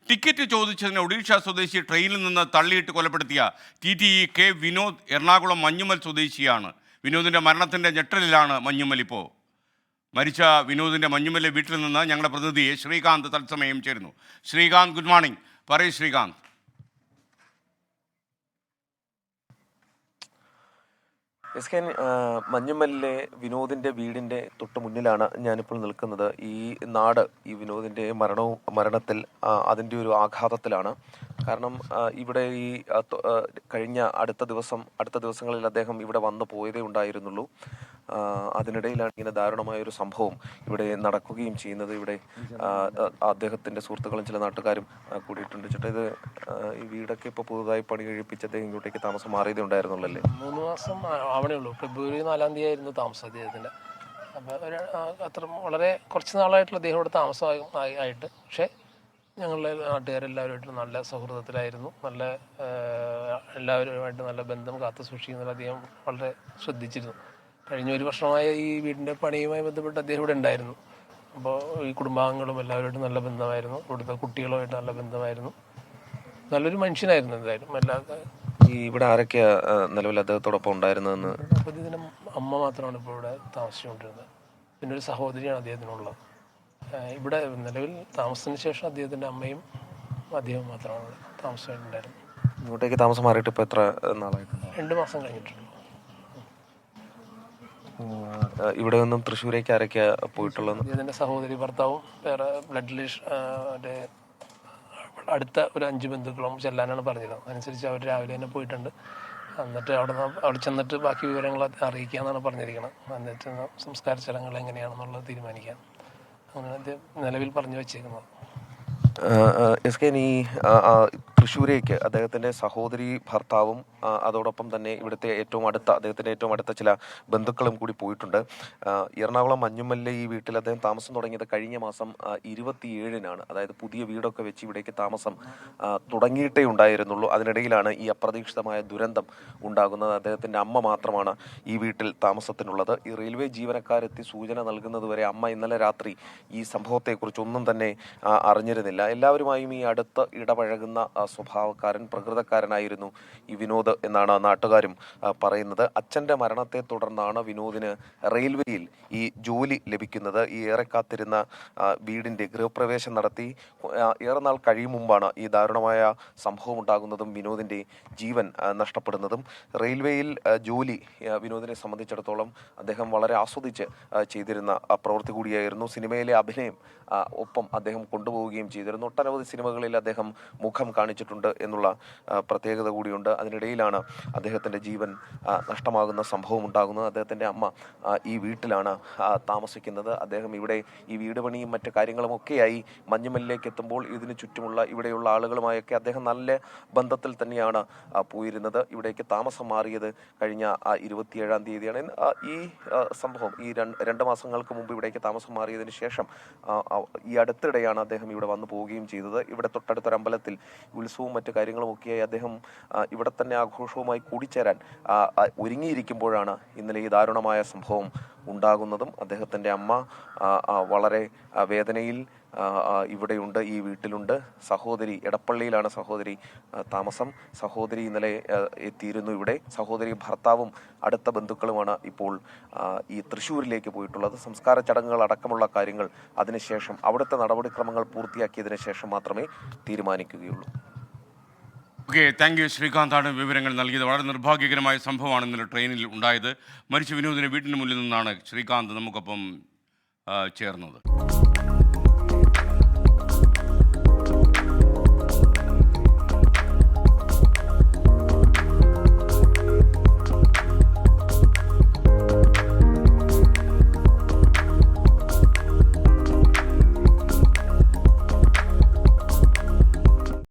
Ticket ചോദിച്ചതിന് ഒഡീഷ സ്വദേശി ട്രെയിനിൽ നിന്ന് തള്ളിയിട്ട് കൊലപ്പെടുത്തിയ TTE കെ വിനോദ് എറണാകുളം മഞ്ഞുമൽ സ്വദേശിയാണ്. വിനോദിൻ്റെ മരണത്തിൻ്റെ ഞെട്ടലിലാണ് മഞ്ഞുമൽ ഇപ്പോൾ. മരിച്ച വിനോദിൻ്റെ മഞ്ഞുമലിലെ വീട്ടിൽ നിന്ന് ഞങ്ങളുടെ പ്രതിനിധി ശ്രീകാന്ത് തത്സമയം ചേരുന്നു. Srikanth, good morning. പറയൂ ശ്രീകാന്ത്. മഞ്ഞുമലിലെ വിനോദിൻ്റെ വീടിൻ്റെ തൊട്ട് മുന്നിലാണ് ഞാനിപ്പോൾ നിൽക്കുന്നത്. ഈ നാട് ഈ വിനോദിൻ്റെ മരണത്തിൽ അതിൻ്റെ ഒരു ആഘാതത്തിലാണ്. കാരണം ഇവിടെ ഈ കഴിഞ്ഞ അടുത്ത ദിവസങ്ങളിൽ അദ്ദേഹം ഇവിടെ വന്നു പോയതേ ഉണ്ടായിരുന്നുള്ളൂ. അതിനിടയിലാണ് ഇങ്ങനെ ദാരുണമായ ഒരു സംഭവം ഇവിടെ നടക്കുകയും ചെയ്യുന്നത്. ഇവിടെ അദ്ദേഹത്തിൻ്റെ സുഹൃത്തുക്കളും ചില നാട്ടുകാരും കൂടിയിട്ടുണ്ട്. ചേട്ടാ, ഇത് ഈ വീടൊക്കെ ഇപ്പോൾ പുതുതായി പണി കഴിപ്പിച്ച് അദ്ദേഹം ഇങ്ങോട്ടേക്ക് താമസം മാറിയതേ ഉണ്ടായിരുന്നുള്ളല്ലേ? 3 മാസം ആവണേ ഉള്ളൂ. ഫെബ്രുവരി 4-ാം തീയതി ആയിരുന്നു താമസം അദ്ദേഹത്തിൻ്റെ. അപ്പോൾ അത്ര വളരെ കുറച്ച് നാളായിട്ടുള്ള അദ്ദേഹം ഇവിടെ താമസമായിട്ട്. പക്ഷേ ഞങ്ങളുടെ നാട്ടുകാരെല്ലാവരുമായിട്ട് നല്ല സൗഹൃദത്തിലായിരുന്നു. നല്ല എല്ലാവരുമായിട്ട് നല്ല ബന്ധം കാത്തു സൂക്ഷിക്കുന്നതിൽ അദ്ദേഹം വളരെ ശ്രദ്ധിച്ചിരുന്നു. കഴിഞ്ഞ 1 വർഷമായ ഈ വീടിൻ്റെ പണിയുമായി ബന്ധപ്പെട്ട് അദ്ദേഹം ഇവിടെ ഉണ്ടായിരുന്നു. അപ്പോൾ ഈ കുടുംബാംഗങ്ങളും എല്ലാവരുമായിട്ടും നല്ല ബന്ധമായിരുന്നു. ഇവിടുത്തെ കുട്ടികളുമായിട്ട് നല്ല ബന്ധമായിരുന്നു. നല്ലൊരു മനുഷ്യനായിരുന്നു എന്തായാലും. ഈ ഇവിടെ ആരൊക്കെയാ നിലവിൽ അദ്ദേഹത്തോടൊപ്പം ഉണ്ടായിരുന്നതെന്ന്? ഇതിൻ്റെ അമ്മ മാത്രമാണ് ഇപ്പോൾ ഇവിടെ താമസിച്ചുകൊണ്ടിരുന്നത്. പിന്നെ ഒരു സഹോദരിയാണ് അദ്ദേഹത്തിനുള്ളത്. ഇവിടെ നിലവിൽ താമസത്തിന് ശേഷം അദ്ദേഹത്തിൻ്റെ അമ്മയും അദ്ദേഹവും മാത്രമാണ് ഇവിടെ താമസിച്ചിട്ടുണ്ടായിരുന്നത്. ഇങ്ങോട്ടേക്ക് താമസം മാറിയിട്ട് ഇപ്പോൾ എത്ര നാളായിട്ട്? 2 മാസം കഴിഞ്ഞിട്ടുള്ളൂ. ഇവിടെ നിന്നും തൃശ്ശൂരേക്ക് ആരൊക്കെയാ പോയിട്ടുള്ളത്? അദ്ദേഹത്തിൻ്റെ സഹോദരി, ഭർത്താവും വേറെ ബ്ലഡ് റിലേഷൻ അടുത്ത ഒരു 5 ബന്ധുക്കളും ചെല്ലാനാണ് പറഞ്ഞിരുന്നത്. അതനുസരിച്ച് അവർ രാവിലെ തന്നെ പോയിട്ടുണ്ട്. എന്നിട്ട് അവിടെ ചെന്നിട്ട് ബാക്കി വിവരങ്ങൾ അറിയിക്കാമെന്നാണ് പറഞ്ഞിരിക്കുന്നത്. എന്നിട്ട് സംസ്കാര ചടങ്ങുകൾ എങ്ങനെയാണെന്നുള്ളത് തീരുമാനിക്കാം. അങ്ങനെ അദ്ദേഹം നിലവിൽ പറഞ്ഞു വെച്ചേക്കുന്നത്. ഈ തൃശ്ശൂരേക്ക് അദ്ദേഹത്തിൻ്റെ സഹോദരി, ഭർത്താവും അതോടൊപ്പം തന്നെ ഇവിടുത്തെ അദ്ദേഹത്തിൻ്റെ ഏറ്റവും അടുത്ത ചില ബന്ധുക്കളും കൂടി പോയിട്ടുണ്ട്. എറണാകുളം മഞ്ഞുമല്ലിലെ ഈ വീട്ടിൽ അദ്ദേഹം താമസം തുടങ്ങിയത് കഴിഞ്ഞ മാസം 27-നാണ്. അതായത് പുതിയ വീടൊക്കെ വെച്ച് ഇവിടേക്ക് താമസം തുടങ്ങിയിട്ടേ ഉണ്ടായിരുന്നുള്ളൂ. അതിനിടയിലാണ് ഈ അപ്രതീക്ഷിതമായ ദുരന്തം ഉണ്ടാകുന്നത്. അദ്ദേഹത്തിൻ്റെ അമ്മ മാത്രമാണ് ഈ വീട്ടിൽ താമസത്തിനുള്ളത്. ഈ റെയിൽവേ ജീവനക്കാരെത്തി സൂചന നൽകുന്നതുവരെ അമ്മ ഇന്നലെ രാത്രി ഈ സംഭവത്തെക്കുറിച്ചൊന്നും തന്നെ അറിഞ്ഞിരുന്നില്ല. എല്ലാവരുമായും ഈ അടുത്ത് ഇടപഴകുന്ന സ്വഭാവക്കാരൻ, പ്രകൃതക്കാരനായിരുന്നു ഈ വിനോദ് എന്നാണ് നാട്ടുകാരും പറയുന്നത്. അച്ഛൻ്റെ മരണത്തെ തുടർന്നാണ് വിനോദിന് റെയിൽവേയിൽ ഈ ജോലി ലഭിക്കുന്നത്. ഈ ഏറെ കാത്തിരുന്ന വീടിൻ്റെ ഗൃഹപ്രവേശം നടത്തി ഏറെ നാൾ കഴിയും മുമ്പാണ് ഈ ദാരുണമായ സംഭവം ഉണ്ടാകുന്നതും വിനോദിൻ്റെ ജീവൻ നഷ്ടപ്പെടുന്നതും. റെയിൽവേയിൽ ജോലി വിനോദിനെ സംബന്ധിച്ചിടത്തോളം അദ്ദേഹം വളരെ ആസ്വദിച്ച് ചെയ്തിരുന്ന പ്രവൃത്തി കൂടിയായിരുന്നു. സിനിമയിലെ അഭിനയം ഒപ്പം അദ്ദേഹം കൊണ്ടുപോവുകയും ചെയ്തിരുന്നു. ഒട്ടനവധി സിനിമകളിൽ അദ്ദേഹം മുഖം കാണിച്ചിട്ടുണ്ട് എന്നുള്ള പ്രത്യേകത കൂടിയുണ്ട്. അതിനിടയിലാണ് അദ്ദേഹത്തിൻ്റെ ജീവൻ നഷ്ടമാകുന്ന സംഭവം ഉണ്ടാകുന്നത്. അദ്ദേഹത്തിൻ്റെ അമ്മ ഈ വീട്ടിലാണ് താമസിക്കുന്നത്. അദ്ദേഹം ഇവിടെ ഈ വീട് പണിയും മറ്റ് കാര്യങ്ങളുമൊക്കെയായി മഞ്ഞുമല്ലിലേക്ക് എത്തുമ്പോൾ ഇതിന് ചുറ്റുമുള്ള ഇവിടെയുള്ള ആളുകളുമായൊക്കെ അദ്ദേഹം നല്ല ബന്ധത്തിൽ തന്നെയാണ് പോയിരുന്നത്. ഇവിടേക്ക് താമസം മാറിയത് കഴിഞ്ഞ 27-ാം തീയതിയാണ്. ഈ സംഭവം ഈ 2 മാസങ്ങൾക്ക് മുമ്പ് ഇവിടേക്ക് താമസം മാറിയതിന് ശേഷം ഈ അടുത്തിടെയാണ് അദ്ദേഹം ഇവിടെ വന്നു പോവുകയും ചെയ്തത്. ഇവിടെ തൊട്ടടുത്തൊരു അമ്പലത്തിൽ ഉത്സവവും മറ്റു കാര്യങ്ങളുമൊക്കെയായി അദ്ദേഹം ഇവിടെ തന്നെ ആഘോഷവുമായി കൂടിച്ചേരാൻ ഒരുങ്ങിയിരിക്കുമ്പോഴാണ് ഇന്നലെ ഈ ദാരുണമായ സംഭവം ഉണ്ടാകുന്നതും. അദ്ദേഹത്തിൻ്റെ അമ്മ വളരെ വേദനയിൽ ഇവിടെയുണ്ട്, ഈ വീട്ടിലുണ്ട്. സഹോദരി എടപ്പള്ളിയിലാണ് സഹോദരി താമസം. സഹോദരി ഇന്നലെ എത്തിയിരുന്നു ഇവിടെ. സഹോദരി, ഭർത്താവും അടുത്ത ബന്ധുക്കളുമാണ് ഇപ്പോൾ ഈ തൃശ്ശൂരിലേക്ക് പോയിട്ടുള്ളത്. സംസ്കാര ചടങ്ങുകൾ അടക്കമുള്ള കാര്യങ്ങൾ അതിനുശേഷം അവിടുത്തെ നടപടിക്രമങ്ങൾ പൂർത്തിയാക്കിയതിനു ശേഷം മാത്രമേ തീരുമാനിക്കുകയുള്ളൂ. ഓക്കെ, താങ്ക് യു ശ്രീകാന്താണ് വിവരങ്ങൾ നൽകിയത്. വളരെ നിർഭാഗ്യകരമായ സംഭവമാണ് ഇന്നലെ ട്രെയിനിൽ ഉണ്ടായത്. മരിച്ച വിനോദിൻ്റെ വീടിന് മുന്നിൽ നിന്നാണ് ശ്രീകാന്ത് നമുക്കൊപ്പം ചേർന്നത്.